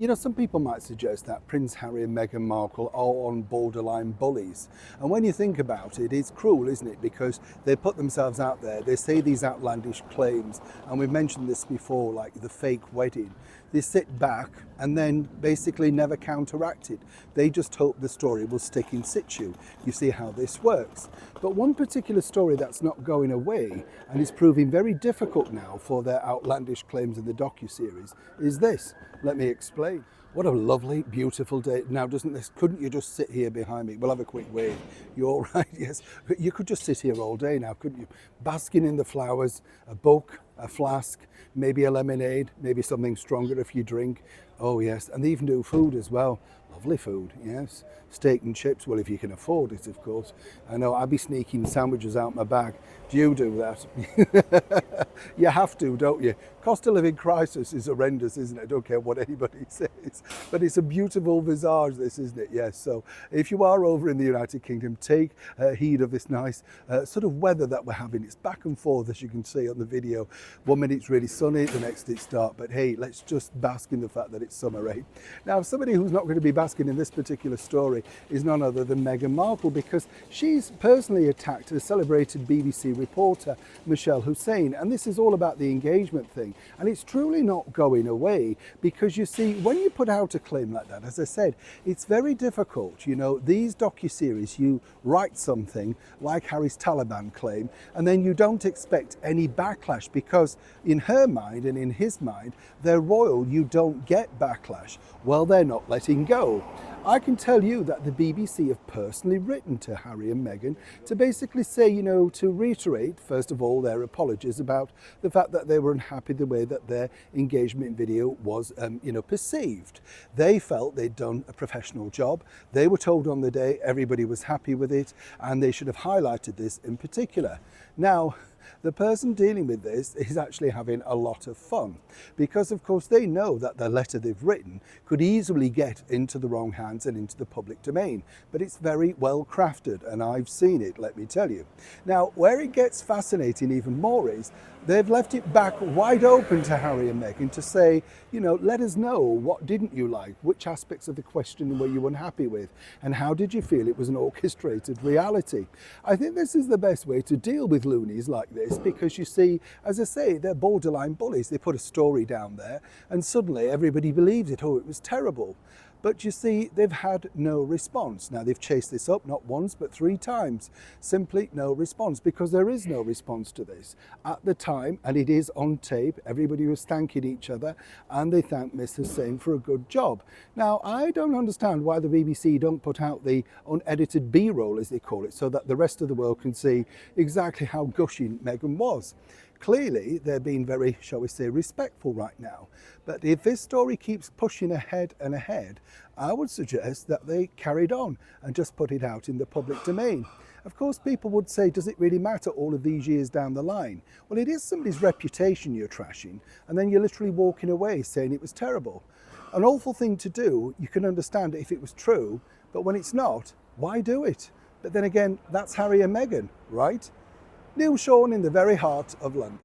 You know, some people might suggest that Prince Harry and Meghan Markle are on borderline bullies. And when you think about it, it's cruel, isn't it? Because they put themselves out there, they say these outlandish claims, and we've mentioned this before, like the fake wedding. They sit back and then basically never counteract it. They just hope the story will stick in situ. You see how this works. But one particular story that's not going away and is proving very difficult now for their outlandish claims in the docuseries is this. Let me explain. What a lovely, beautiful day. Now, couldn't you just sit here behind me? We'll have a quick wave. You're all right, yes. You could just sit here all day now, couldn't you? Basking in the flowers, a book, a flask, maybe a lemonade, maybe something stronger if you drink. Oh, yes. And they even do food as well. Lovely food, yes. Steak and chips, well, if you can afford it, of course. I know I'd be sneaking sandwiches out my bag. Do you do that? You have to, don't you? Cost of living crisis is horrendous, isn't it? I don't care what anybody says. But it's a beautiful visage, this, isn't it? Yes. So if you are over in the United Kingdom, take heed of this nice sort of weather that we're having. It's back and forth, as you can see on the video. 1 minute it's really sunny, the next it's dark. But hey, let's just bask in the fact that it's summer, right? Now, somebody who's not going to be basking in this particular story is none other than Meghan Markle, because she's personally attacked a celebrated BBC reporter, Michelle Hussein, and this is all about the engagement thing, and it's truly not going away, because you see, when you put out a claim like that, as I said, it's very difficult. You know, these docuseries, you write something like Harry's Taliban claim, and then you don't expect any backlash, because in her mind and in his mind, they're royal, you don't get backlash. Well, they're not letting go. I can tell you that the BBC have personally written to Harry and Meghan to basically say, you know, to reiterate, first of all, their apologies about the fact that they were unhappy the way that their engagement video was, perceived. They felt they'd done a professional job. They were told on the day everybody was happy with it, and they should have highlighted this in particular. Now, the person dealing with this is actually having a lot of fun, because of course they know that the letter they've written could easily get into the wrong hands and into the public domain, but it's very well crafted, and I've seen it, let me tell you. Now, where it gets fascinating even more is they've left it back wide open to Harry and Meghan to say, you know, let us know, what didn't you like, which aspects of the question were you unhappy with, and how did you feel it was an orchestrated reality. I think this is the best way to deal with loonies like this, because you see, as I say, they're borderline bullies. They put a story down there and suddenly everybody believes it. Oh, it was terrible. But you see, they've had no response. Now, they've chased this up not once, but 3 times. Simply no response, because there is no response to this. At the time, and it is on tape, everybody was thanking each other, and they thanked Miss Hussein for a good job. Now, I don't understand why the BBC don't put out the unedited B-roll, as they call it, so that the rest of the world can see exactly how gushing Meghan was. Clearly, they're being very, shall we say, respectful right now. But if this story keeps pushing ahead and ahead, I would suggest that they carried on and just put it out in the public domain. Of course, people would say, does it really matter all of these years down the line? Well, it is somebody's reputation you're trashing, and then you're literally walking away saying it was terrible. An awful thing to do. You can understand it if it was true, but when it's not, why do it? But then again, that's Harry and Meghan, right? Neil Sean in the very heart of London.